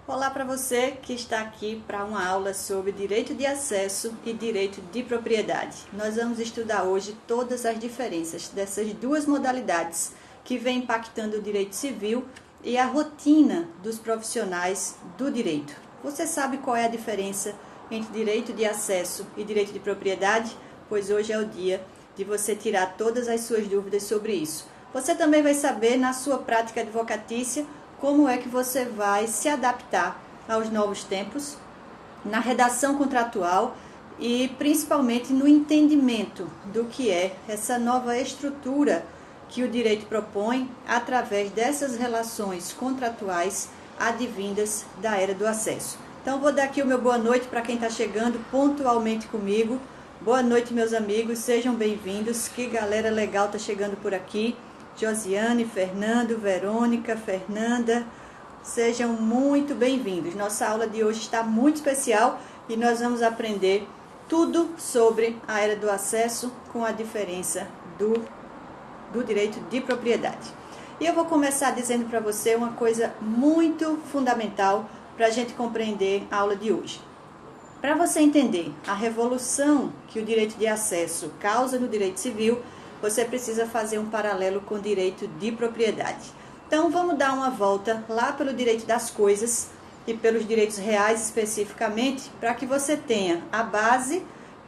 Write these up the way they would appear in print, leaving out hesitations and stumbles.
Olá para você que está aqui para uma aula sobre direito de acesso e direito de propriedade. Nós vamos estudar hoje todas as diferenças dessas duas modalidades que vêm impactando o direito civil e a rotina dos profissionais do direito. Você sabe qual é a diferença entre direito de acesso e direito de propriedade? Pois hoje é o dia de você tirar todas as suas dúvidas sobre isso. Você também vai saber na sua prática advocatícia como é que você vai se adaptar aos novos tempos, na redação contratual e principalmente no entendimento do que é essa nova estrutura que o direito propõe através dessas relações contratuais advindas da era do acesso. Então, vou dar aqui o meu boa noite para quem está chegando pontualmente comigo. Boa noite, meus amigos, sejam bem-vindos. Que galera legal está chegando por aqui. Josiane, Fernando, Verônica, Fernanda, sejam muito bem-vindos. Nossa aula de hoje está muito especial e nós vamos aprender tudo sobre a era do acesso com a diferença do direito de propriedade. E eu vou começar dizendo para você uma coisa muito fundamental para a gente compreender a aula de hoje. Para você entender a revolução que o direito de acesso causa no direito civil, você precisa fazer um paralelo com o direito de propriedade. Então, vamos dar uma volta lá pelo direito das coisas e pelos direitos reais especificamente, para que você tenha a base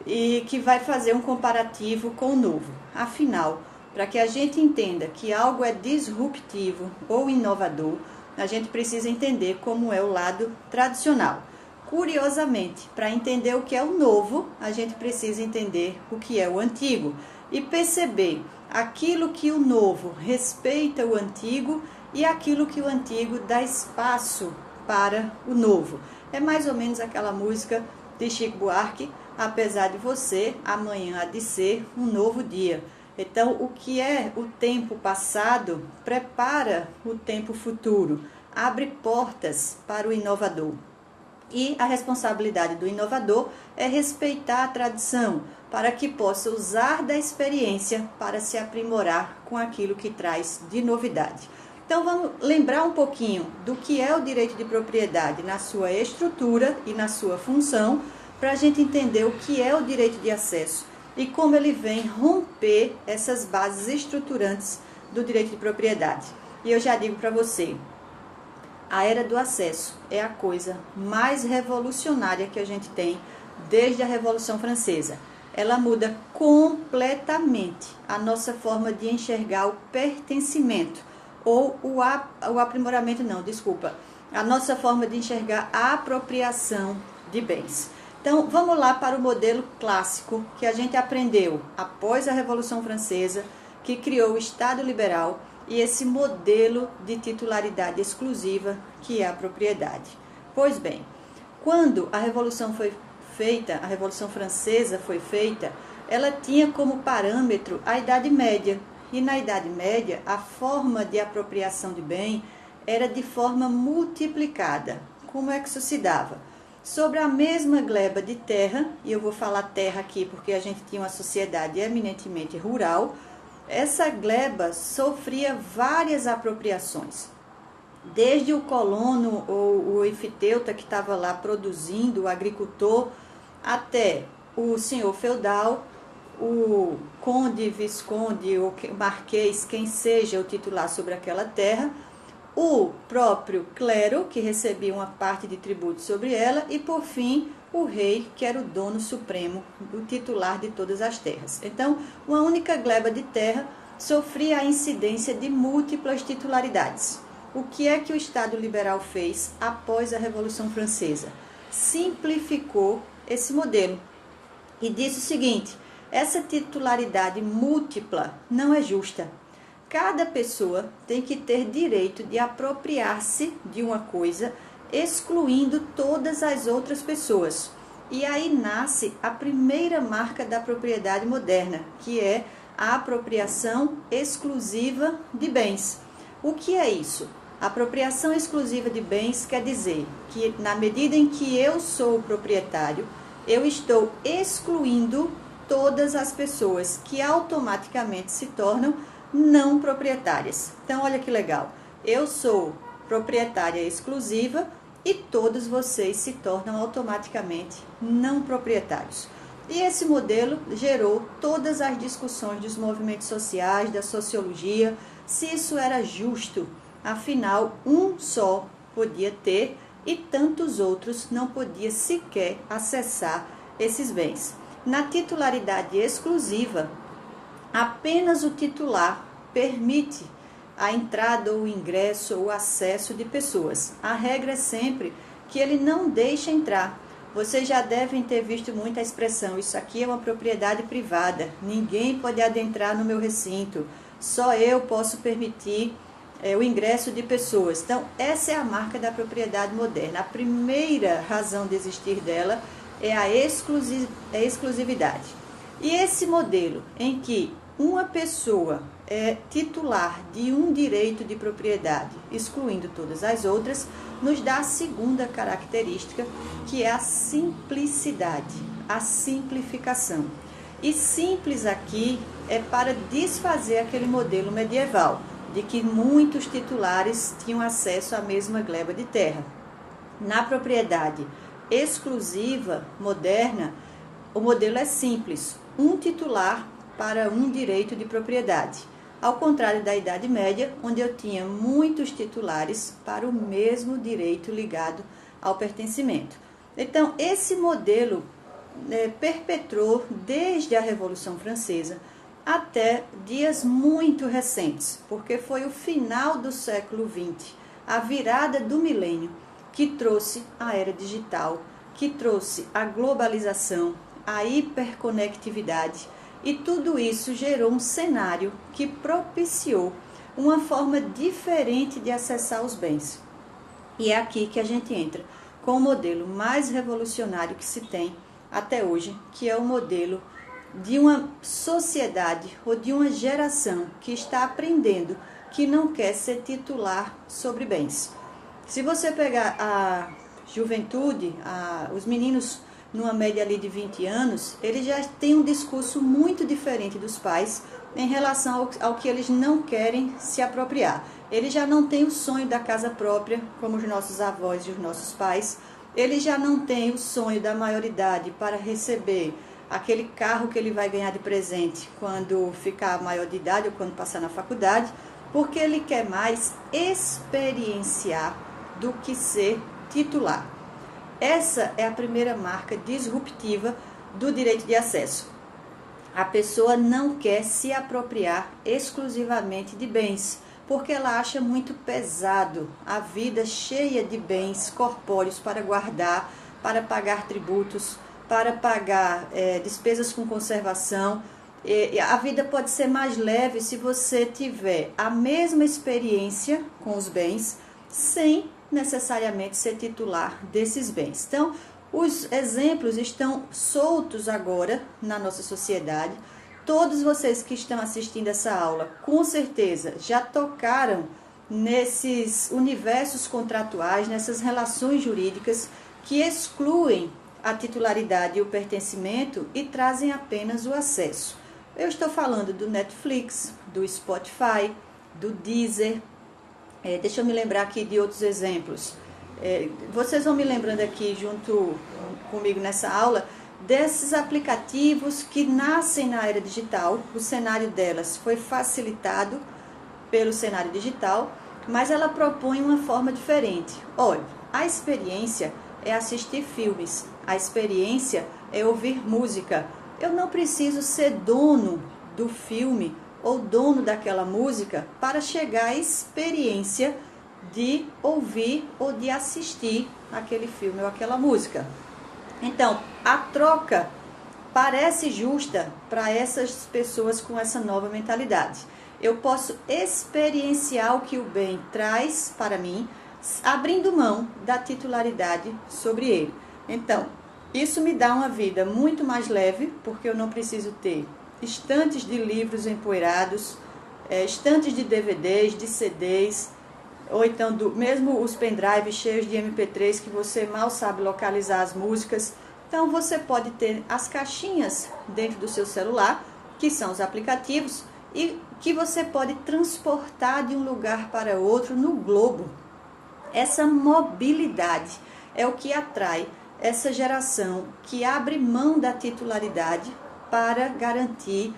e que vai fazer um comparativo com o novo. Afinal, para que a gente entenda que algo é disruptivo ou inovador, a gente precisa entender como é o lado tradicional. Curiosamente, para entender o que é o novo, a gente precisa entender o que é o antigo e perceber aquilo que o novo respeita o antigo e aquilo que o antigo dá espaço para o novo. É mais ou menos aquela música de Chico Buarque, apesar de você, amanhã há de ser um novo dia. Então, o que é o tempo passado prepara o tempo futuro, abre portas para o inovador. E a responsabilidade do inovador é respeitar a tradição, para que possa usar da experiência para se aprimorar com aquilo que traz de novidade. Então vamos lembrar um pouquinho do que é o direito de propriedade na sua estrutura e na sua função, para a gente entender o que é o direito de acesso e como ele vem romper essas bases estruturantes do direito de propriedade. E eu já digo para você, a era do acesso é a coisa mais revolucionária que a gente tem desde a Revolução Francesa. Ela muda completamente a nossa forma de enxergar o pertencimento, ou o aprimoramento, não, desculpa, a nossa forma de enxergar a apropriação de bens. Então, vamos lá para o modelo clássico que a gente aprendeu após a Revolução Francesa, que criou o Estado Liberal, e esse modelo de titularidade exclusiva que é a propriedade. Pois bem, quando a Revolução Francesa foi feita, ela tinha como parâmetro a Idade Média. E na Idade Média, a forma de apropriação de bem era de forma multiplicada. Como é que isso se dava? Sobre a mesma gleba de terra, e eu vou falar terra aqui porque a gente tinha uma sociedade eminentemente rural, essa gleba sofria várias apropriações. Desde o colono ou o enfiteuta que estava lá produzindo, o agricultor, até o senhor feudal, o conde, visconde ou marquês, quem seja o titular sobre aquela terra, o próprio clero, que recebia uma parte de tributo sobre ela, e por fim o rei, que era o dono supremo, o titular de todas as terras. Então, uma única gleba de terra sofria a incidência de múltiplas titularidades. O que é que o Estado Liberal fez após a Revolução Francesa? Simplificou esse modelo e disse o seguinte: essa titularidade múltipla não é justa. Cada pessoa tem que ter direito de apropriar-se de uma coisa, excluindo todas as outras pessoas. E aí nasce a primeira marca da propriedade moderna, que é a apropriação exclusiva de bens. O que é isso? A apropriação exclusiva de bens quer dizer que, na medida em que eu sou o proprietário, eu estou excluindo todas as pessoas que automaticamente se tornam não proprietárias. Então, olha que legal. Eu sou proprietária exclusiva e todos vocês se tornam automaticamente não proprietários. E esse modelo gerou todas as discussões dos movimentos sociais, da sociologia, se isso era justo. Afinal, um só podia ter e tantos outros não podiam sequer acessar esses bens. Na titularidade exclusiva, apenas o titular permite a entrada ou o ingresso ou o acesso de pessoas. A regra é sempre que ele não deixa entrar. Vocês já devem ter visto muito a expressão: isso aqui é uma propriedade privada, ninguém pode adentrar no meu recinto, só eu posso permitir o ingresso de pessoas. Então, essa é a marca da propriedade moderna. A primeira razão de existir dela é a exclusividade. E esse modelo em que uma pessoa é titular de um direito de propriedade, excluindo todas as outras, nos dá a segunda característica, que é a simplicidade, a simplificação. E simples aqui é para desfazer aquele modelo medieval, de que muitos titulares tinham acesso à mesma gleba de terra. Na propriedade exclusiva moderna, o modelo é simples, um titular para um direito de propriedade, ao contrário da Idade Média, onde eu tinha muitos titulares para o mesmo direito ligado ao pertencimento. Então, esse modelo perpetrou desde a Revolução Francesa até dias muito recentes, porque foi o final do século XX, a virada do milênio, que trouxe a era digital, que trouxe a globalização, a hiperconectividade, e tudo isso gerou um cenário que propiciou uma forma diferente de acessar os bens. E é aqui que a gente entra com o modelo mais revolucionário que se tem até hoje, que é o modelo de uma sociedade ou de uma geração que está aprendendo que não quer ser titular sobre bens. Se você pegar a juventude, os meninos numa média ali de 20 anos, eles já têm um discurso muito diferente dos pais em relação ao que eles não querem se apropriar. Eles já não têm o sonho da casa própria, como os nossos avós e os nossos pais. Eles já não têm o sonho da maioridade para receber aquele carro que ele vai ganhar de presente quando ficar maior de idade ou quando passar na faculdade, porque ele quer mais experienciar do que ser titular. Essa é a primeira marca disruptiva do direito de acesso. A pessoa não quer se apropriar exclusivamente de bens, porque ela acha muito pesado a vida cheia de bens corpóreos para guardar, para pagar tributos, para pagar despesas com conservação. A vida pode ser mais leve se você tiver a mesma experiência com os bens, sem necessariamente ser titular desses bens. Então, os exemplos estão soltos agora na nossa sociedade. Todos vocês que estão assistindo essa aula, com certeza, já tocaram nesses universos contratuais, nessas relações jurídicas que excluem a titularidade e o pertencimento e trazem apenas o acesso. Eu estou falando do Netflix, do Spotify, do Deezer. Deixa eu me lembrar aqui de outros exemplos. Vocês vão me lembrando aqui junto comigo nessa aula desses aplicativos que nascem na era digital. O cenário delas foi facilitado pelo cenário digital, mas ela propõe uma forma diferente. Olha, a experiência é assistir filmes, a experiência é ouvir música. Eu não preciso ser dono do filme ou dono daquela música para chegar à experiência de ouvir ou de assistir aquele filme ou aquela música. Então, a troca parece justa para essas pessoas com essa nova mentalidade. Eu posso experienciar o que o bem traz para mim, abrindo mão da titularidade sobre ele. Então, isso me dá uma vida muito mais leve, porque eu não preciso ter estantes de livros empoeirados, estantes de DVDs, de CDs, ou então mesmo os pendrives cheios de MP3 que você mal sabe localizar as músicas. Então você pode ter as caixinhas dentro do seu celular, que são os aplicativos, e que você pode transportar de um lugar para outro no globo. Essa mobilidade é o que atrai essa geração que abre mão da titularidade para garantir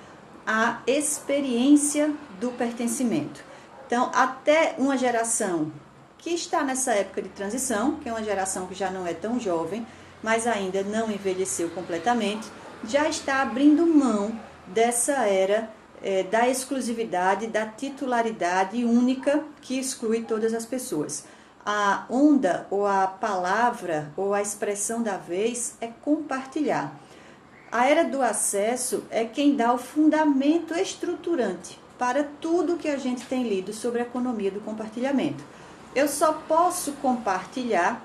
a experiência do pertencimento. Então, até uma geração que está nessa época de transição, que é uma geração que já não é tão jovem, mas ainda não envelheceu completamente, já está abrindo mão dessa era da exclusividade, da titularidade única que exclui todas as pessoas. A onda, ou a palavra, ou a expressão da vez é compartilhar. A era do acesso é quem dá o fundamento estruturante para tudo que a gente tem lido sobre a economia do compartilhamento. Eu só posso compartilhar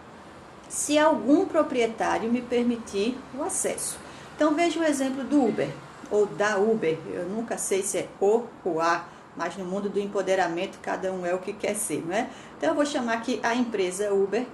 se algum proprietário me permitir o acesso. Então veja o exemplo do Uber, ou da Uber. Eu nunca sei se é o ou a, mas no mundo do empoderamento cada um é o que quer ser, não é? Então eu vou chamar que a empresa Uber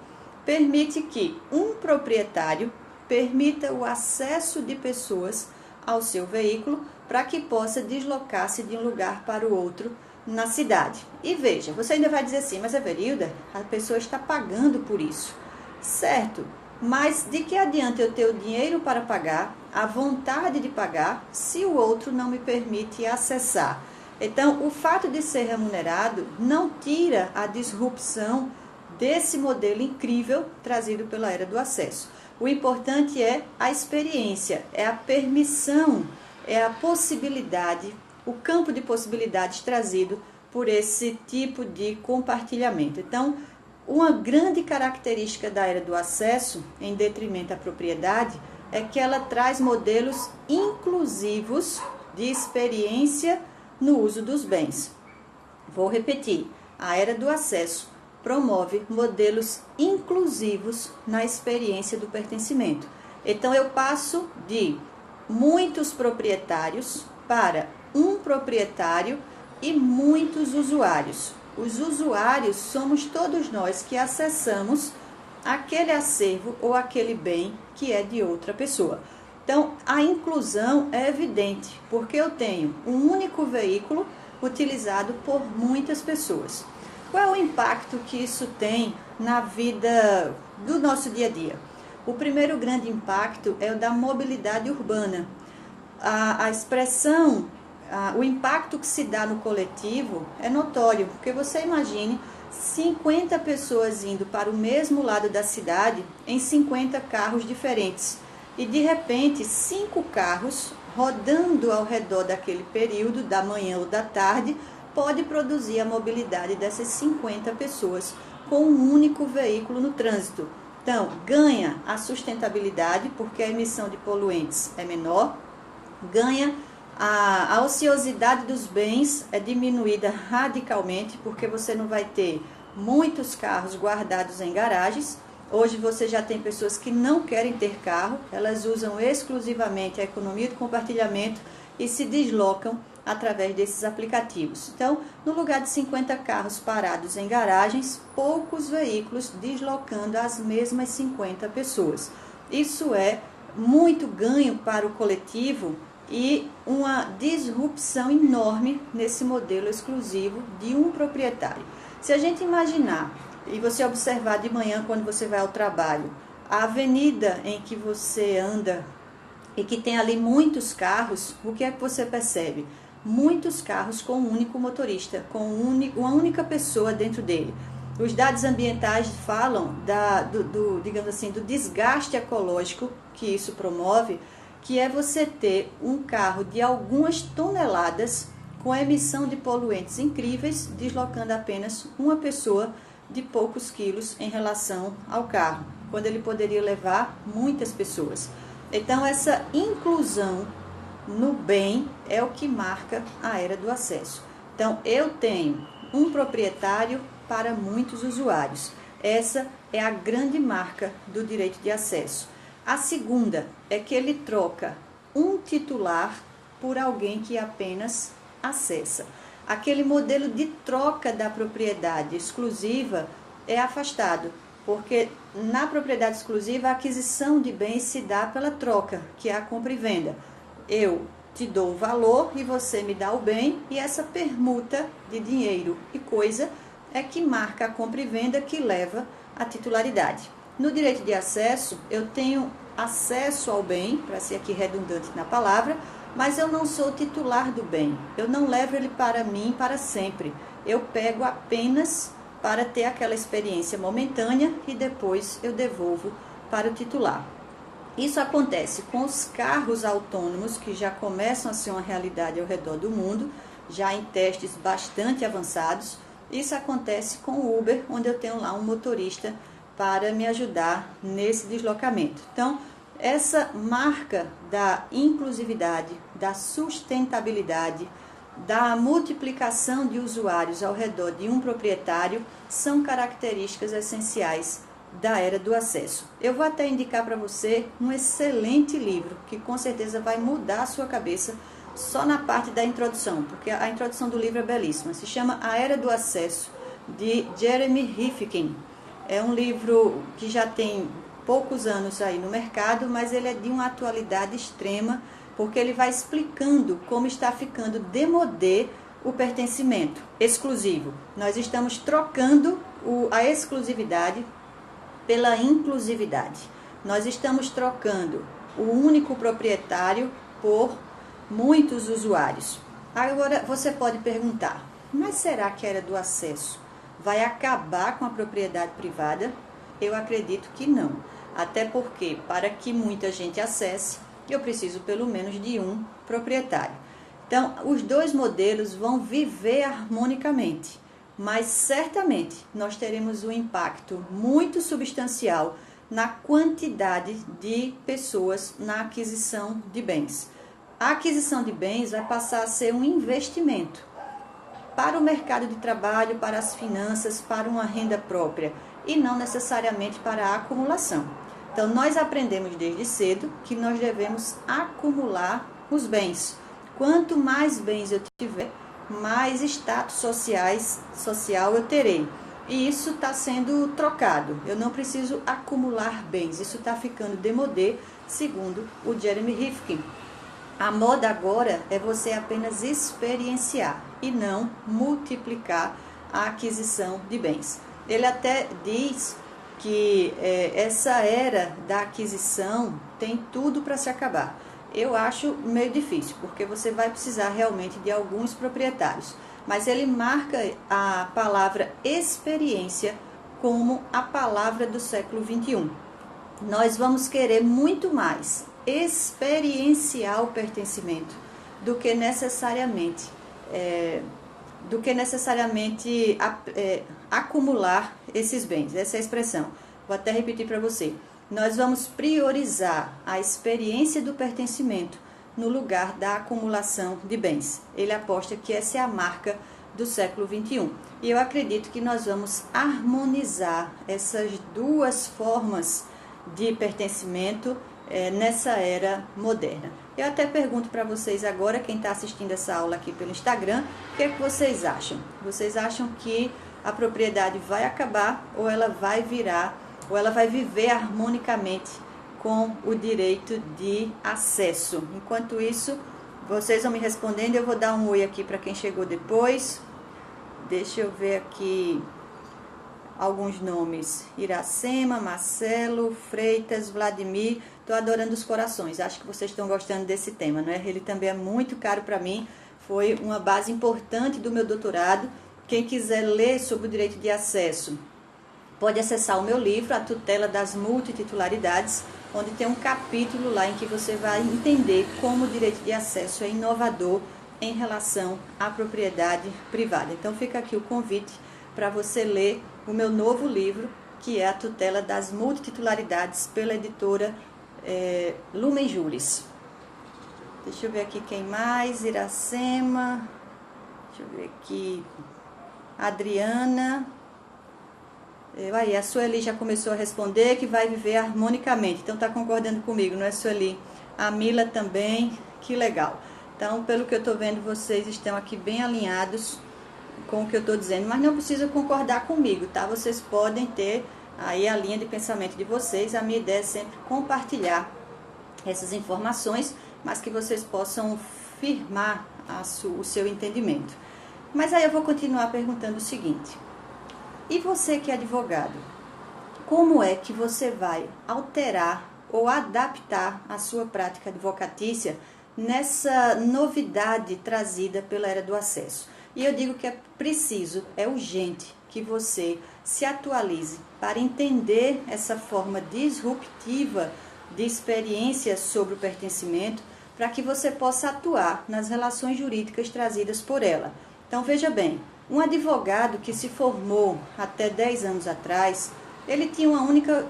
permite que um proprietário permita o acesso de pessoas ao seu veículo para que possa deslocar-se de um lugar para o outro na cidade. E veja, você ainda vai dizer assim, mas Everilda, a pessoa está pagando por isso. Certo, mas de que adianta eu ter o dinheiro para pagar, a vontade de pagar, se o outro não me permite acessar? Então, o fato de ser remunerado não tira a disrupção desse modelo incrível trazido pela era do acesso. O importante é a experiência, é a permissão, é a possibilidade, o campo de possibilidades trazido por esse tipo de compartilhamento. Então, uma grande característica da era do acesso, em detrimento da propriedade, é que ela traz modelos inclusivos de experiência no uso dos bens. Vou repetir, a era do acesso promove modelos inclusivos na experiência do pertencimento. Então eu passo de muitos proprietários para um proprietário e muitos usuários. Os usuários somos todos nós que acessamos aquele acervo ou aquele bem que é de outra pessoa. Então, a inclusão é evidente, porque eu tenho um único veículo utilizado por muitas pessoas. Qual é o impacto que isso tem na vida do nosso dia a dia? O primeiro grande impacto é o da mobilidade urbana. A expressão, o impacto que se dá no coletivo é notório, porque você imagine 50 pessoas indo para o mesmo lado da cidade em 50 carros diferentes. E de repente, 5 carros rodando ao redor daquele período, da manhã ou da tarde, pode produzir a mobilidade dessas 50 pessoas com um único veículo no trânsito. Então, ganha a sustentabilidade, porque a emissão de poluentes é menor, ganha a ociosidade dos bens é diminuída radicalmente, porque você não vai ter muitos carros guardados em garagens. Hoje você já tem pessoas que não querem ter carro, elas usam exclusivamente a economia do compartilhamento e se deslocam através desses aplicativos. Então, no lugar de 50 carros parados em garagens, poucos veículos deslocando as mesmas 50 pessoas. Isso é muito ganho para o coletivo e uma disrupção enorme nesse modelo exclusivo de um proprietário. Se a gente imaginar e você observar de manhã quando você vai ao trabalho, a avenida em que você anda e que tem ali muitos carros, o que é que você percebe? Muitos carros com um único motorista, com uma única pessoa dentro dele. Os dados ambientais falam digamos assim, do desgaste ecológico que isso promove, que é você ter um carro de algumas toneladas com emissão de poluentes incríveis, deslocando apenas uma pessoa de poucos quilos em relação ao carro, quando ele poderia levar muitas pessoas. Então, essa inclusão no bem é o que marca a era do acesso. Então, eu tenho um proprietário para muitos usuários. Essa é a grande marca do direito de acesso. A segunda é que ele troca um titular por alguém que apenas acessa. Aquele modelo de troca da propriedade exclusiva é afastado, porque na propriedade exclusiva a aquisição de bens se dá pela troca, que é a compra e venda. Eu te dou o valor e você me dá o bem, e essa permuta de dinheiro e coisa é que marca a compra e venda que leva à titularidade. No direito de acesso, eu tenho acesso ao bem, para ser aqui redundante na palavra, mas eu não sou titular do bem. Eu não levo ele para mim para sempre. Eu pego apenas para ter aquela experiência momentânea e depois eu devolvo para o titular. Isso acontece com os carros autônomos, que já começam a ser uma realidade ao redor do mundo, já em testes bastante avançados. Isso acontece com o Uber, onde eu tenho lá um motorista para me ajudar nesse deslocamento. Então, essa marca da inclusividade, da sustentabilidade, da multiplicação de usuários ao redor de um proprietário são características essenciais da era do acesso. Eu vou até indicar para você um excelente livro que com certeza vai mudar a sua cabeça só na parte da introdução, porque a introdução do livro é belíssima. Se chama A Era do Acesso, de Jeremy Rifkin. É um livro que já tem poucos anos aí no mercado, mas ele é de uma atualidade extrema, porque ele vai explicando como está ficando démodé o pertencimento exclusivo. Nós estamos trocando a exclusividade pela inclusividade. Nós estamos trocando o único proprietário por muitos usuários. Agora você pode perguntar, mas será que a era do acesso vai acabar com a propriedade privada? Eu acredito que não. Até porque, para que muita gente acesse, eu preciso pelo menos de um proprietário. Então, os dois modelos vão viver harmonicamente, mas certamente nós teremos um impacto muito substancial na quantidade de pessoas na aquisição de bens. A aquisição de bens vai passar a ser um investimento para o mercado de trabalho, para as finanças, para uma renda própria e não necessariamente para a acumulação. Então, nós aprendemos desde cedo que nós devemos acumular os bens. Quanto mais bens eu tiver, mais status social eu terei. E isso está sendo trocado. Eu não preciso acumular bens. Isso está ficando démodé, segundo o Jeremy Rifkin. A moda agora é você apenas experienciar e não multiplicar a aquisição de bens. Ele até diz que essa era da aquisição tem tudo para se acabar. Eu acho meio difícil, porque você vai precisar realmente de alguns proprietários. Mas ele marca a palavra experiência como a palavra do século XXI. Nós vamos querer muito mais experienciar o pertencimento do que necessariamente acumular esses bens. Essa é a expressão. Vou até repetir para você. Nós vamos priorizar a experiência do pertencimento no lugar da acumulação de bens. Ele aposta que essa é a marca do século XXI. E eu acredito que nós vamos harmonizar essas duas formas de pertencimento nessa era moderna. Eu até pergunto para vocês agora, quem está assistindo essa aula aqui pelo Instagram, o que é que vocês acham? Vocês acham que a propriedade vai acabar ou ela vai viver harmonicamente com o direito de acesso? Enquanto isso, vocês vão me respondendo. Eu vou dar um oi aqui para quem chegou depois. Deixa eu ver aqui alguns nomes. Iracema, Marcelo, Freitas, Vladimir. Estou adorando os corações. Acho que vocês estão gostando desse tema, não é? Ele também é muito caro para mim. Foi uma base importante do meu doutorado. Quem quiser ler sobre o direito de acesso, pode acessar o meu livro, A Tutela das Multititularidades, onde tem um capítulo lá em que você vai entender como o direito de acesso é inovador em relação à propriedade privada. Então fica aqui o convite para você ler o meu novo livro, que é A Tutela das Multititularidades, pela editora Lumen Juris. Deixa eu ver aqui quem mais. Iracema, deixa eu ver aqui, Adriana. Aí, a Sueli já começou a responder que vai viver harmonicamente. Então, está concordando comigo, não é, Sueli? A Mila também, que legal. Então, pelo que eu estou vendo, vocês estão aqui bem alinhados com o que eu estou dizendo. Mas não precisa concordar comigo, tá? Vocês podem ter aí a linha de pensamento de vocês. A minha ideia é sempre compartilhar essas informações, mas que vocês possam firmar o seu entendimento. Mas aí eu vou continuar perguntando o seguinte. E você que é advogado, como é que você vai alterar ou adaptar a sua prática advocatícia nessa novidade trazida pela era do acesso? E eu digo que é preciso, é urgente que você se atualize para entender essa forma disruptiva de experiência sobre o pertencimento, para que você possa atuar nas relações jurídicas trazidas por ela. Então veja bem, um advogado que se formou até 10 anos atrás, ele tinha uma única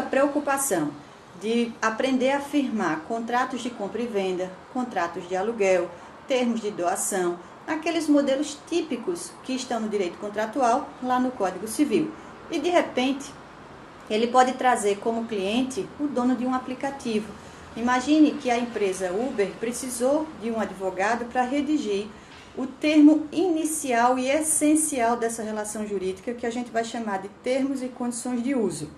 preocupação de aprender a firmar contratos de compra e venda, contratos de aluguel, termos de doação, aqueles modelos típicos que estão no direito contratual, lá no Código Civil. E de repente, ele pode trazer como cliente o dono de um aplicativo. Imagine que a empresa Uber precisou de um advogado para redigir o termo inicial e essencial dessa relação jurídica, que a gente vai chamar de termos e condições de uso.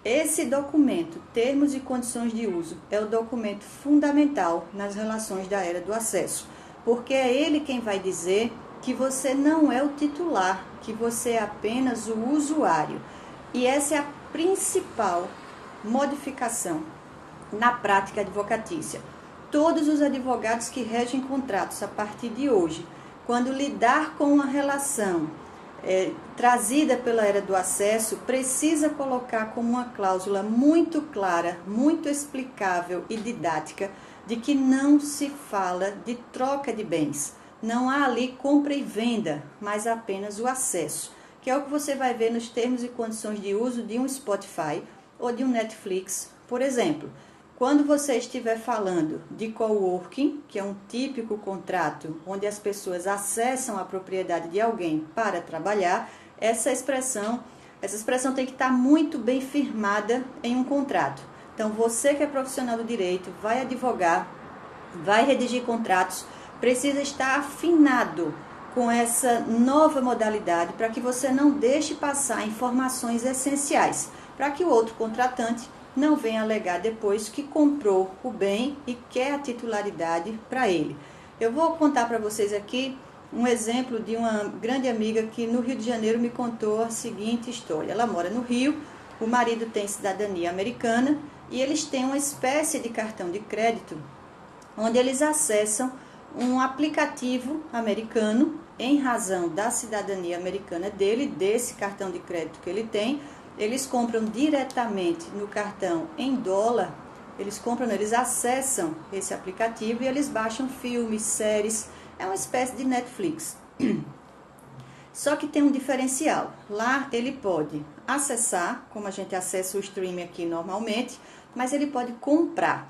Esse documento, termos e condições de uso, é o documento fundamental nas relações da era do acesso, porque é ele quem vai dizer que você não é o titular, que você é apenas o usuário. E essa é a principal modificação na prática advocatícia. Todos os advogados que regem contratos a partir de hoje, quando lidar com uma relação trazida pela era do acesso, precisa colocar como uma cláusula muito clara, muito explicável e didática, de que não se fala de troca de bens. Não há ali compra e venda, mas apenas o acesso, que é o que você vai ver nos termos e condições de uso de um Spotify ou de um Netflix, por exemplo. Quando você estiver falando de coworking, que é um típico contrato onde as pessoas acessam a propriedade de alguém para trabalhar, essa expressão tem que estar muito bem firmada em um contrato. Então, você que é profissional do direito, vai advogar, vai redigir contratos, precisa estar afinado com essa nova modalidade para que você não deixe passar informações essenciais, para que o outro contratante não venha alegar depois que comprou o bem e quer a titularidade para ele. Eu vou contar para vocês aqui um exemplo de uma grande amiga que no Rio de Janeiro me contou a seguinte história. Ela mora no Rio, o marido tem cidadania americana e eles têm uma espécie de cartão de crédito onde eles acessam um aplicativo americano em razão da cidadania americana dele, desse cartão de crédito que ele tem. Eles compram diretamente no cartão em dólar, eles acessam esse aplicativo e eles baixam filmes, séries, é uma espécie de Netflix. Só que tem um diferencial, lá ele pode acessar, como a gente acessa o streaming aqui normalmente, mas ele pode comprar.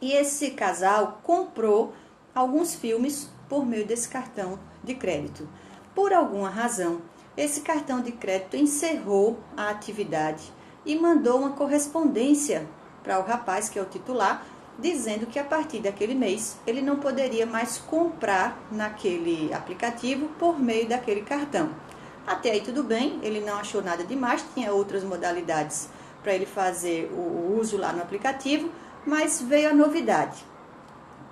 E esse casal comprou alguns filmes por meio desse cartão de crédito. Por alguma razão, esse cartão de crédito encerrou a atividade e mandou uma correspondência para o rapaz, que é o titular, dizendo que a partir daquele mês ele não poderia mais comprar naquele aplicativo por meio daquele cartão. Até aí tudo bem, ele não achou nada demais, tinha outras modalidades para ele fazer o uso lá no aplicativo, mas veio a novidade.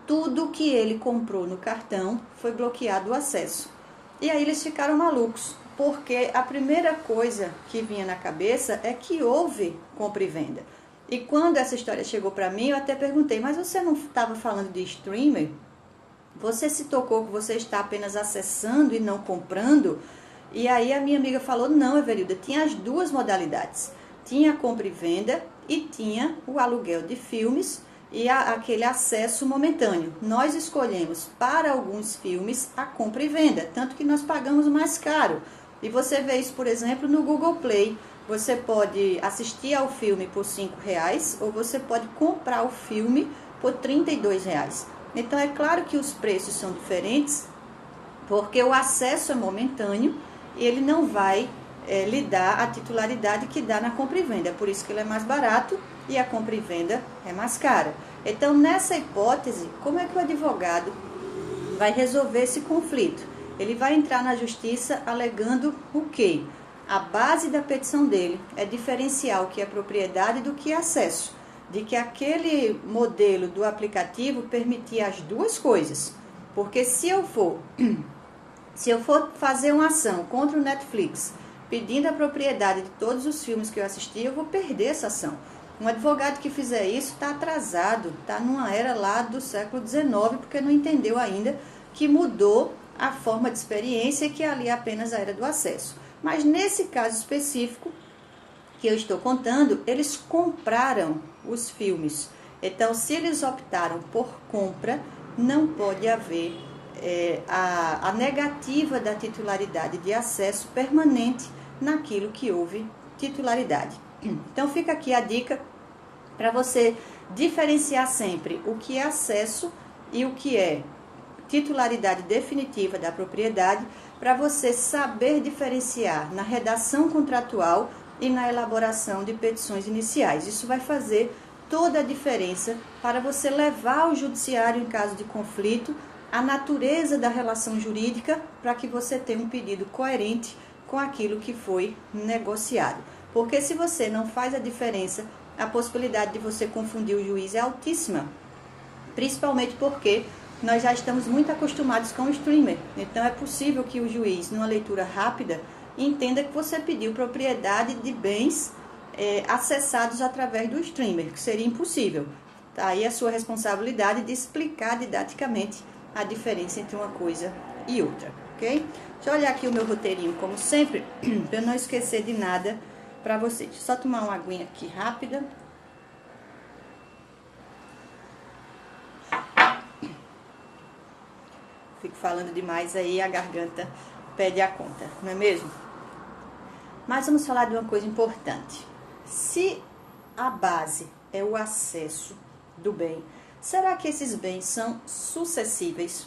Tudo que ele comprou no cartão foi bloqueado o acesso. E aí eles ficaram malucos, porque a primeira coisa que vinha na cabeça é que houve compra e venda. E quando essa história chegou para mim, eu até perguntei, mas você não estava falando de streamer? Você se tocou que você está apenas acessando e não comprando? E aí a minha amiga falou, não, Everilda, tinha as duas modalidades. Tinha a compra e venda e tinha o aluguel de filmes e aquele acesso momentâneo. Nós escolhemos para alguns filmes a compra e venda, tanto que nós pagamos mais caro. E você vê isso, por exemplo, no Google Play. Você pode assistir ao filme por R$5 ou você pode comprar o filme por R$32. Então é claro que os preços são diferentes, porque o acesso é momentâneo e ele não vai lhe dar a titularidade que dá na compra e venda. É por isso que ele é mais barato e a compra e venda é mais cara. Então, nessa hipótese, como é que o advogado vai resolver esse conflito? Ele vai entrar na justiça alegando o quê? A base da petição dele é diferenciar o que é propriedade do que é acesso. De que aquele modelo do aplicativo permitia as duas coisas. Porque se eu for Se eu for fazer uma ação contra o Netflix, pedindo a propriedade de todos os filmes que eu assisti, eu vou perder essa ação. Um advogado que fizer isso está atrasado, está numa era lá do século XIX, porque não entendeu ainda que mudou a forma de experiência e que ali é apenas a era do acesso. Mas nesse caso específico que eu estou contando, eles compraram os filmes. Então, se eles optaram por compra, não pode haver a negativa da titularidade de acesso permanente naquilo que houve titularidade. Então, fica aqui a dica para você diferenciar sempre o que é acesso e o que é titularidade definitiva da propriedade, para você saber diferenciar na redação contratual e na elaboração de petições iniciais. Isso vai fazer toda a diferença para você levar ao judiciário em caso de conflito a natureza da relação jurídica, para que você tenha um pedido coerente com aquilo que foi negociado. Porque se você não faz a diferença, a possibilidade de você confundir o juiz é altíssima, principalmente porque nós já estamos muito acostumados com o streamer. Então é possível que o juiz, numa leitura rápida, entenda que você pediu propriedade de bens acessados através do streamer, que seria impossível. Tá aí a sua responsabilidade de explicar didaticamente a diferença entre uma coisa e outra, ok? Deixa eu olhar aqui o meu roteirinho, como sempre, para eu não esquecer de nada para vocês. Deixa eu só tomar uma aguinha aqui rápida. Fico falando demais aí, a garganta pede a conta, não é mesmo? Mas vamos falar de uma coisa importante. Se a base é o acesso do bem, será que esses bens são sucessíveis?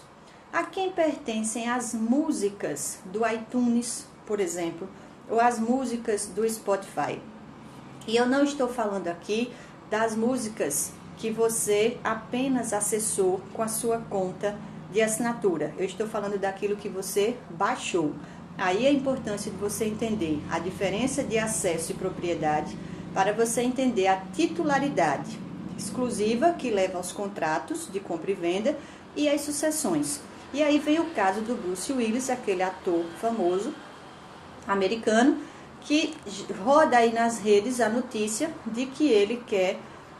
A quem pertencem as músicas do iTunes, por exemplo, ou as músicas do Spotify? E eu não estou falando aqui das músicas que você apenas acessou com a sua conta de assinatura. Eu estou falando daquilo que você baixou. Aí a importância de você entender a diferença de acesso e propriedade, para você entender a titularidade exclusiva que leva aos contratos de compra e venda e as sucessões. E aí vem o caso do Bruce Willis, aquele ator famoso americano, que roda aí nas redes a notícia de que ele quer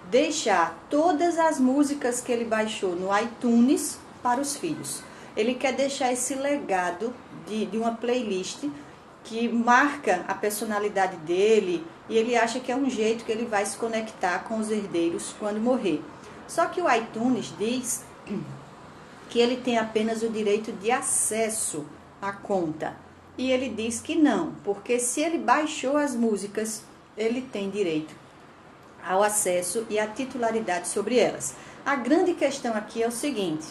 deixar todas as músicas que ele baixou no iTunes para os filhos. Ele quer deixar esse legado de uma playlist que marca a personalidade dele, e ele acha que é um jeito que ele vai se conectar com os herdeiros quando morrer. Só que o iTunes diz que ele tem apenas o direito de acesso à conta. E ele diz que não, porque se ele baixou as músicas, ele tem direito ao acesso e à titularidade sobre elas. A grande questão aqui é o seguinte: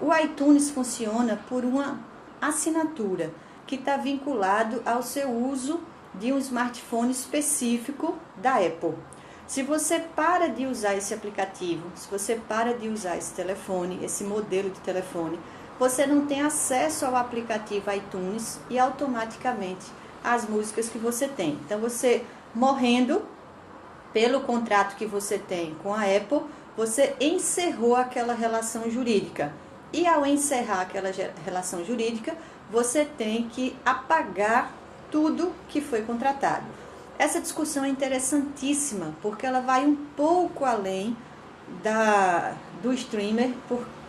o iTunes funciona por uma assinatura que está vinculado ao seu uso de um smartphone específico da Apple. Se você para de usar esse aplicativo, se você para de usar esse telefone, esse modelo de telefone, você não tem acesso ao aplicativo iTunes e automaticamente as músicas que você tem. Então você, morrendo, pelo contrato que você tem com a Apple, você encerrou aquela relação jurídica. E ao encerrar aquela relação jurídica, você tem que apagar tudo que foi contratado. Essa discussão é interessantíssima, porque ela vai um pouco além do streamer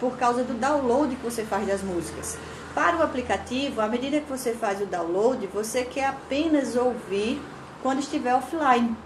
por causa do download que você faz das músicas. Para o aplicativo, à medida que você faz o download, você quer apenas ouvir quando estiver offline.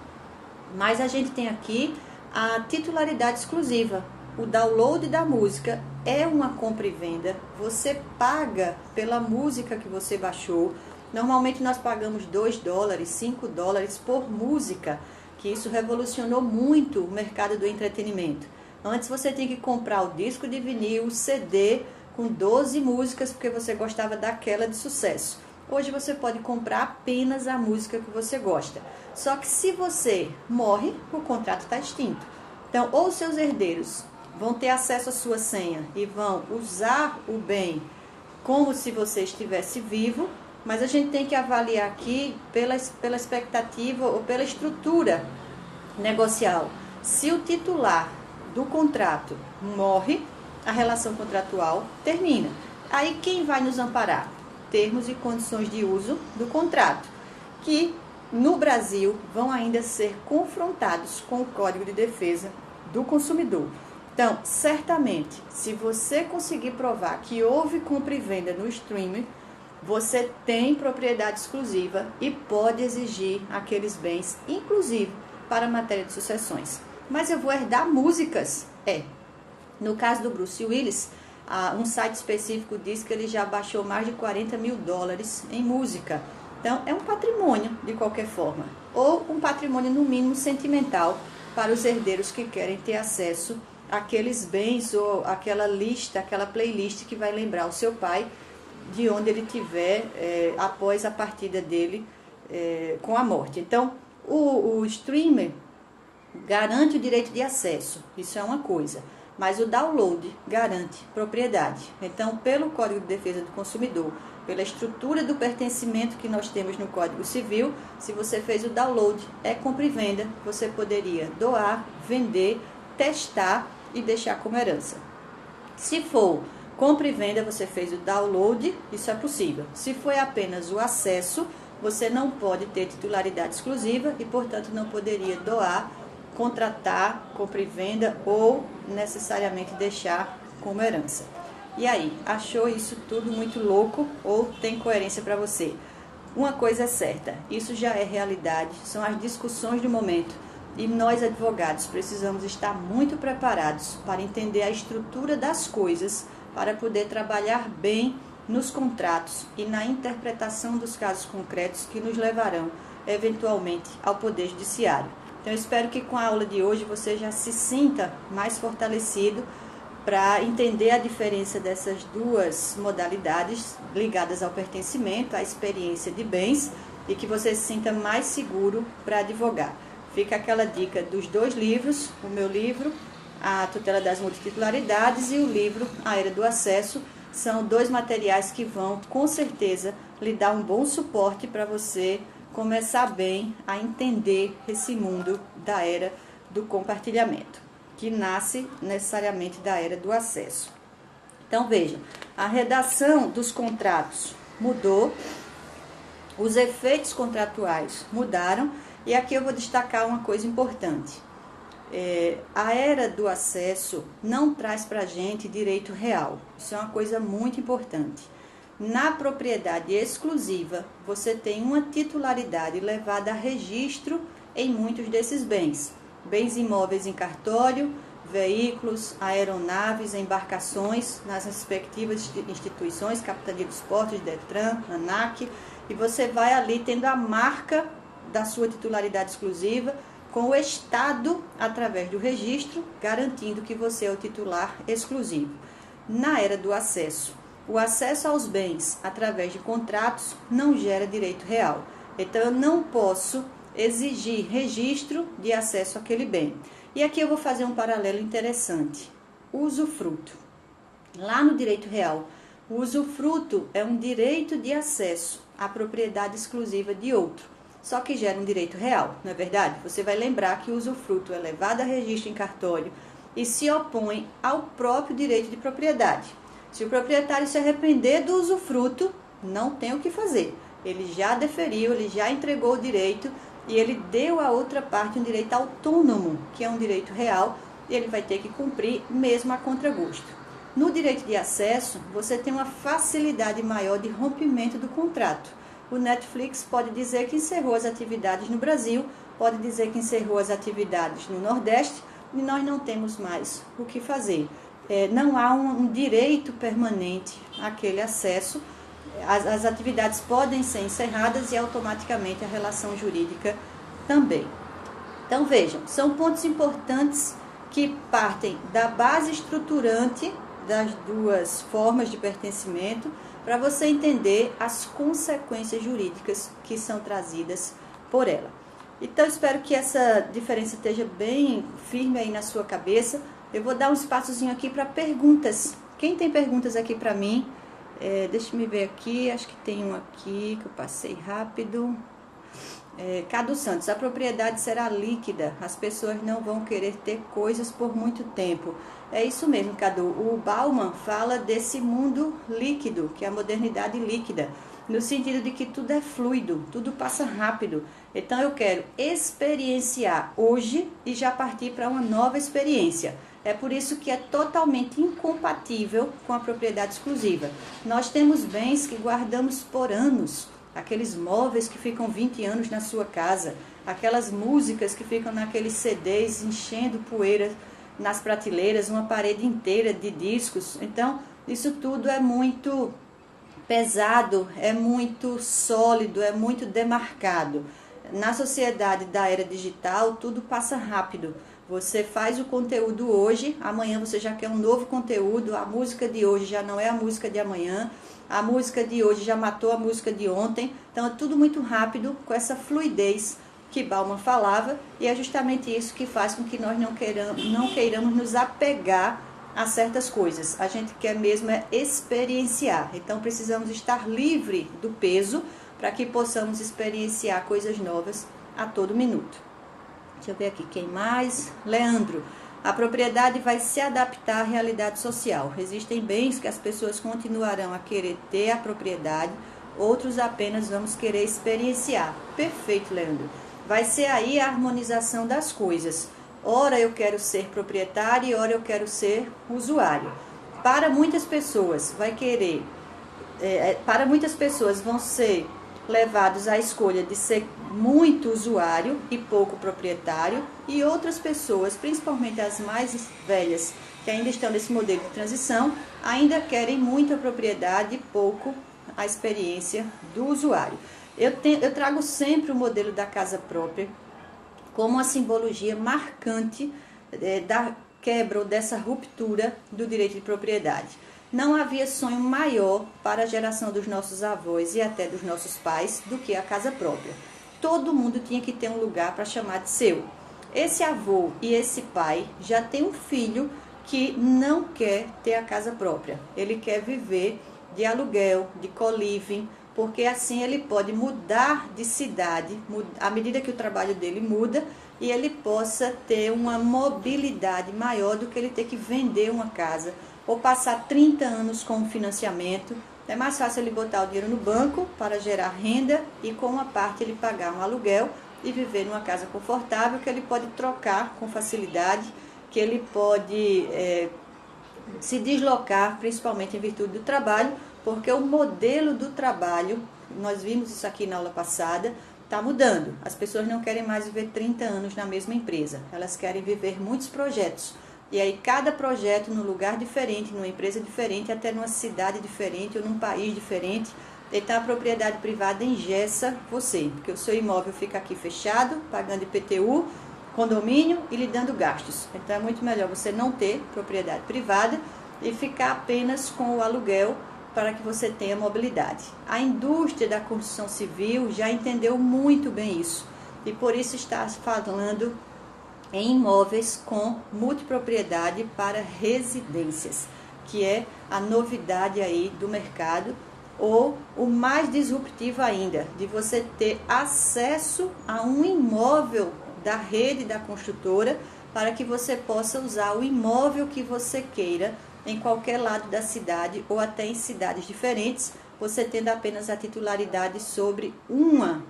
Mas a gente tem aqui a titularidade exclusiva. O download da música é uma compra e venda. Você paga pela música que você baixou. Normalmente nós pagamos $2, $5 por música, que isso revolucionou muito o mercado do entretenimento. Antes você tinha que comprar o disco de vinil, o CD com 12 músicas, porque você gostava daquela de sucesso. Hoje você pode comprar apenas a música que você gosta. Só que se você morre, o contrato está extinto. Então, ou seus herdeiros vão ter acesso à sua senha e vão usar o bem como se você estivesse vivo, mas a gente tem que avaliar aqui pela expectativa ou pela estrutura negocial. Se o titular do contrato morre, a relação contratual termina. Aí quem vai nos amparar? termos e condições de uso do contrato, que no Brasil vão ainda ser confrontados com o Código de Defesa do Consumidor. Então, certamente, se você conseguir provar que houve compra e venda no streaming, você tem propriedade exclusiva e pode exigir aqueles bens, inclusive para a matéria de sucessões. Mas eu vou herdar músicas? No caso do Bruce Willis, um site específico diz que ele já baixou mais de $40 mil em música. Então, é um patrimônio de qualquer forma, ou um patrimônio no mínimo sentimental para os herdeiros que querem ter acesso àqueles bens ou aquela lista, aquela playlist que vai lembrar o seu pai de onde ele estiver após a partida dele com a morte. Então, o streamer garante o direito de acesso, isso é uma coisa, mas o download garante propriedade. Então, pelo Código de Defesa do Consumidor, pela estrutura do pertencimento que nós temos no Código Civil, se você fez o download, é compra e venda, você poderia doar, vender, testar e deixar como herança. Se for compra e venda, você fez o download, isso é possível. Se foi apenas o acesso, você não pode ter titularidade exclusiva e, portanto, não poderia doar, contratar, compra e venda ou necessariamente deixar como herança. E aí, achou isso tudo muito louco ou tem coerência para você? Uma coisa é certa, isso já é realidade, são as discussões do momento e nós advogados precisamos estar muito preparados para entender a estrutura das coisas para poder trabalhar bem nos contratos e na interpretação dos casos concretos que nos levarão eventualmente ao Poder Judiciário. Então, eu espero que com a aula de hoje você já se sinta mais fortalecido para entender a diferença dessas duas modalidades ligadas ao pertencimento, à experiência de bens e que você se sinta mais seguro para advogar. Fica aquela dica dos 2 livros, o meu livro, A Tutela das Multititularidades e o livro A Era do Acesso, são 2 materiais que vão com certeza lhe dar um bom suporte para você começar bem a entender esse mundo da era do compartilhamento, que nasce necessariamente da era do acesso. Então, vejam, a redação dos contratos mudou, os efeitos contratuais mudaram, e aqui eu vou destacar uma coisa importante. A era do acesso não traz para a gente direito real, isso é uma coisa muito importante. Na propriedade exclusiva, você tem uma titularidade levada a registro em muitos desses bens. Bens imóveis em cartório, veículos, aeronaves, embarcações nas respectivas instituições, Capitania dos Portos, Detran, ANAC, e você vai ali tendo a marca da sua titularidade exclusiva com o Estado, através do registro, garantindo que você é o titular exclusivo. Na era do acesso, o acesso aos bens através de contratos não gera direito real. Então, eu não posso exigir registro de acesso àquele bem. E aqui eu vou fazer um paralelo interessante. O usufruto. Lá no direito real, o usufruto é um direito de acesso à propriedade exclusiva de outro, só que gera um direito real, não é verdade? Você vai lembrar que o usufruto é levado a registro em cartório e se opõe ao próprio direito de propriedade. Se o proprietário se arrepender do usufruto, não tem o que fazer. Ele já deferiu, ele já entregou o direito e ele deu à outra parte um direito autônomo, que é um direito real, e ele vai ter que cumprir mesmo a contragosto. No direito de acesso, você tem uma facilidade maior de rompimento do contrato. O Netflix pode dizer que encerrou as atividades no Brasil, pode dizer que encerrou as atividades no Nordeste, e nós não temos mais o que fazer. Não há um direito permanente àquele acesso. As atividades podem ser encerradas e automaticamente a relação jurídica também. Então vejam, são pontos importantes que partem da base estruturante das duas formas de pertencimento para você entender as consequências jurídicas que são trazidas por ela. Então espero que essa diferença esteja bem firme aí na sua cabeça. Eu vou dar um espaçozinho aqui para perguntas. Quem tem perguntas aqui para mim? Deixa eu ver aqui, acho que tem um aqui que eu passei rápido. Cadu Santos, a propriedade será líquida, as pessoas não vão querer ter coisas por muito tempo. É isso mesmo, Cadu. O Bauman fala desse mundo líquido, que é a modernidade líquida, no sentido de que tudo é fluido, tudo passa rápido. Então eu quero experienciar hoje e já partir para uma nova experiência. É por isso que é totalmente incompatível com a propriedade exclusiva. Nós temos bens que guardamos por anos, aqueles móveis que ficam 20 anos na sua casa, aquelas músicas que ficam naqueles CDs enchendo poeira nas prateleiras, uma parede inteira de discos. Então, isso tudo é muito pesado, é muito sólido, é muito demarcado. Na sociedade da era digital, tudo passa rápido. Você faz o conteúdo hoje, amanhã você já quer um novo conteúdo, a música de hoje já não é a música de amanhã, a música de hoje já matou a música de ontem. Então é tudo muito rápido, com essa fluidez que Bauman falava, e é justamente isso que faz com que nós não queiramos nos apegar a certas coisas. A gente quer mesmo experienciar. Então precisamos estar livre do peso para que possamos experienciar coisas novas a todo minuto. Deixa eu ver aqui quem mais. Leandro, a propriedade vai se adaptar à realidade social. Existem bens que as pessoas continuarão a querer ter a propriedade, outros apenas vamos querer experienciar. Perfeito, Leandro. Vai ser aí a harmonização das coisas. Ora eu quero ser proprietário e ora eu quero ser usuário. Para muitas pessoas vão ser levados à escolha de ser muito usuário e pouco proprietário, e outras pessoas, principalmente as mais velhas, que ainda estão nesse modelo de transição, ainda querem muita propriedade e pouco a experiência do usuário. Eu trago sempre o modelo da casa própria como uma simbologia marcante da quebra ou dessa ruptura do direito de propriedade. Não havia sonho maior para a geração dos nossos avós e até dos nossos pais do que a casa própria. Todo mundo tinha que ter um lugar para chamar de seu. Esse avô e esse pai já tem um filho que não quer ter a casa própria. Ele quer viver de aluguel, de co-living, porque assim ele pode mudar de cidade à medida que o trabalho dele muda, e ele possa ter uma mobilidade maior do que ele ter que vender uma casa ou passar 30 anos com um financiamento. É mais fácil ele botar o dinheiro no banco para gerar renda e com uma parte ele pagar um aluguel e viver numa casa confortável que ele pode trocar com facilidade, que ele pode se deslocar, principalmente em virtude do trabalho, porque o modelo do trabalho, nós vimos isso aqui na aula passada, está mudando. As pessoas não querem mais viver 30 anos na mesma empresa, elas querem viver muitos projetos. E aí cada projeto num lugar diferente, numa empresa diferente, até numa cidade diferente ou num país diferente. Então a propriedade privada engessa você, porque o seu imóvel fica aqui fechado, pagando IPTU, condomínio e lhe dando gastos. Então é muito melhor você não ter propriedade privada e ficar apenas com o aluguel para que você tenha mobilidade. A indústria da construção civil já entendeu muito bem isso e por isso está falando em imóveis com multipropriedade para residências, que é a novidade aí do mercado, ou o mais disruptivo ainda, de você ter acesso a um imóvel da rede da construtora para que você possa usar o imóvel que você queira em qualquer lado da cidade ou até em cidades diferentes, você tendo apenas a titularidade sobre uma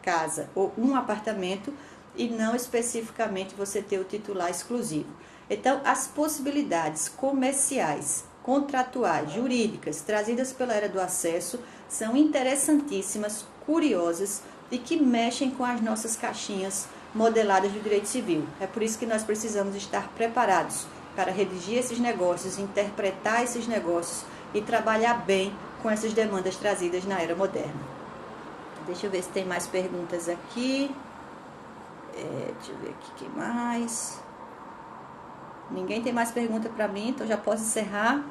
casa ou um apartamento e não especificamente você ter o titular exclusivo. Então, as possibilidades comerciais, contratuais, jurídicas, trazidas pela era do acesso, são interessantíssimas, curiosas e que mexem com as nossas caixinhas modeladas do direito civil. É por isso que nós precisamos estar preparados para redigir esses negócios, interpretar esses negócios e trabalhar bem com essas demandas trazidas na era moderna. Deixa eu ver se tem mais perguntas aqui. Deixa eu ver aqui quem mais. Ninguém tem mais pergunta para mim, então já posso encerrar.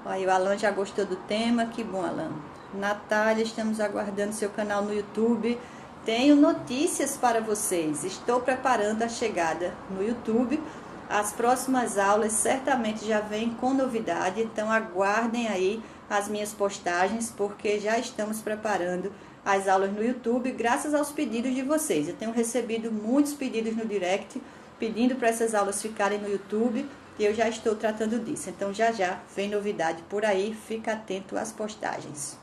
Aí o Alan já gostou do tema, que bom, Alan. Natália, estamos aguardando seu canal no YouTube. Tenho notícias para vocês. Estou preparando a chegada no YouTube. As próximas aulas certamente já vêm com novidade, então aguardem aí as minhas postagens, porque já estamos preparando as aulas no YouTube, graças aos pedidos de vocês. Eu tenho recebido muitos pedidos no direct, pedindo para essas aulas ficarem no YouTube, e eu já estou tratando disso. Então já vem novidade por aí, fica atento às postagens.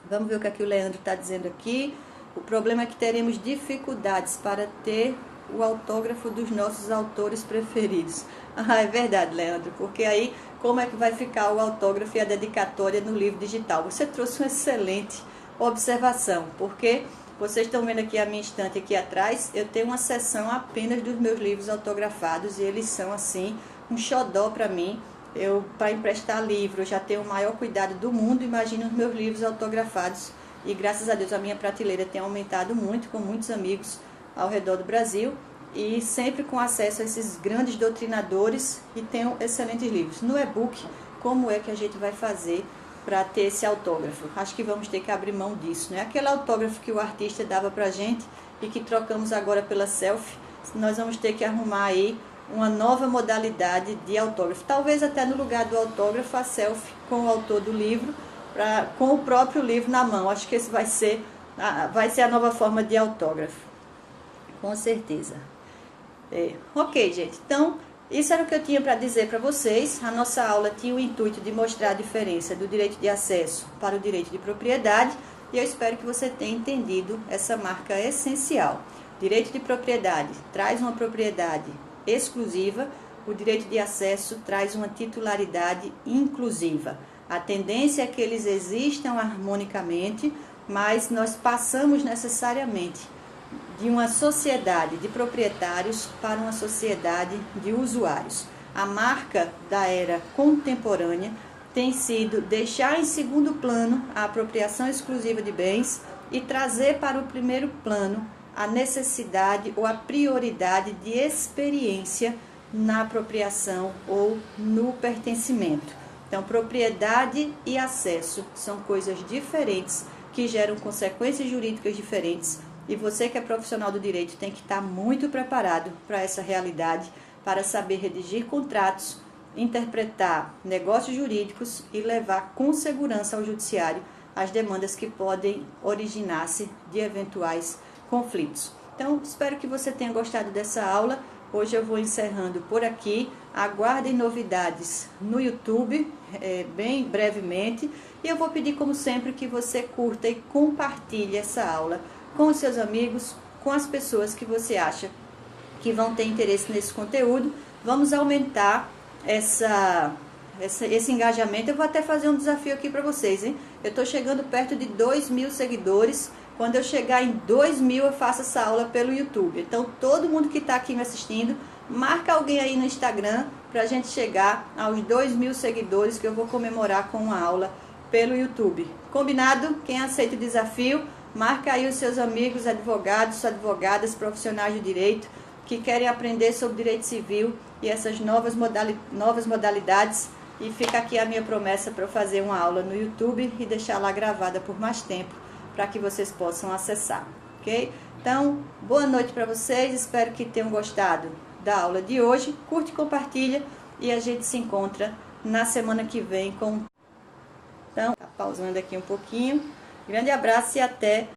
Vamos ver o que aqui o Leandro está dizendo aqui. O problema é que teremos dificuldades para ter o autógrafo dos nossos autores preferidos. Ah, é verdade, Leandro, porque aí como é que vai ficar o autógrafo e a dedicatória no livro digital? Você trouxe uma excelente observação, porque vocês estão vendo aqui a minha estante aqui atrás, eu tenho uma seção apenas dos meus livros autografados e eles são assim um xodó para mim. Eu, para emprestar livro, eu já tenho o maior cuidado do mundo, imagina os meus livros autografados, e graças a Deus a minha prateleira tem aumentado muito, com muitos amigos ao redor do Brasil, e sempre com acesso a esses grandes doutrinadores, e tenho excelentes livros. No e-book, como é que a gente vai fazer para ter esse autógrafo? Acho que vamos ter que abrir mão disso, né? Aquele autógrafo que o artista dava pra gente e que trocamos agora pela selfie, nós vamos ter que arrumar aí uma nova modalidade de autógrafo. Talvez até no lugar do autógrafo, a selfie com o autor do livro, com o próprio livro na mão. Acho que esse vai ser a nova forma de autógrafo. Com certeza. Ok, gente. Então, isso era o que eu tinha para dizer para vocês. A nossa aula tinha o intuito de mostrar a diferença do direito de acesso para o direito de propriedade, e eu espero que você tenha entendido essa marca essencial. Direito de propriedade traz uma propriedade exclusiva, o direito de acesso traz uma titularidade inclusiva. A tendência é que eles existam harmonicamente, mas nós passamos necessariamente de uma sociedade de proprietários para uma sociedade de usuários. A marca da era contemporânea tem sido deixar em segundo plano a apropriação exclusiva de bens e trazer para o primeiro plano a necessidade ou a prioridade de experiência na apropriação ou no pertencimento. Então, propriedade e acesso são coisas diferentes que geram consequências jurídicas diferentes, e você que é profissional do direito tem que estar muito preparado para essa realidade, para saber redigir contratos, interpretar negócios jurídicos e levar com segurança ao judiciário as demandas que podem originar-se de eventuais conflitos. Então, espero que você tenha gostado dessa aula. Hoje eu vou encerrando por aqui. Aguardem novidades no YouTube, bem brevemente. E eu vou pedir, como sempre, que você curta e compartilhe essa aula com os seus amigos, com as pessoas que você acha que vão ter interesse nesse conteúdo. Vamos aumentar esse engajamento. Eu vou até fazer um desafio aqui para vocês, hein? Eu estou chegando perto de 2.000 seguidores. Quando eu chegar em 2.000, eu faço essa aula pelo YouTube. Então, todo mundo que está aqui me assistindo, marca alguém aí no Instagram para a gente chegar aos 2.000 seguidores, que eu vou comemorar com uma aula pelo YouTube. Combinado? Quem aceita o desafio, marca aí os seus amigos, advogados, advogadas, profissionais do direito, que querem aprender sobre direito civil e essas novas modalidades. E fica aqui a minha promessa para eu fazer uma aula no YouTube e deixar lá gravada por mais tempo, para que vocês possam acessar, ok? Então, boa noite para vocês, espero que tenham gostado da aula de hoje. Curte e compartilha, e a gente se encontra na semana que vem com... Então, tá pausando aqui um pouquinho. Grande abraço e até